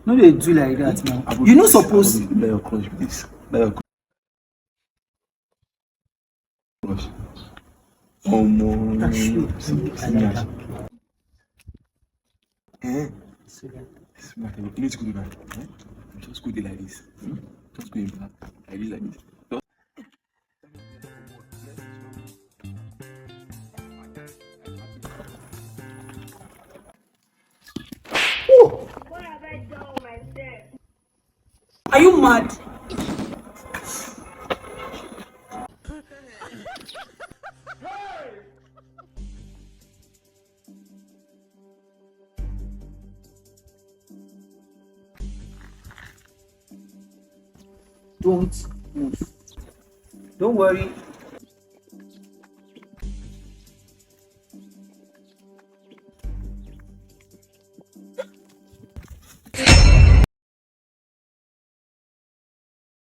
No, they do like that now. You not supposed. Let your crush with this. Let your crush. Oh no. Eh? Smart. You need to go to that. Eh? Just go there like this. Just go in back. Like this, like this. What have I done myself? Are you mad? Don't move. Don't worry.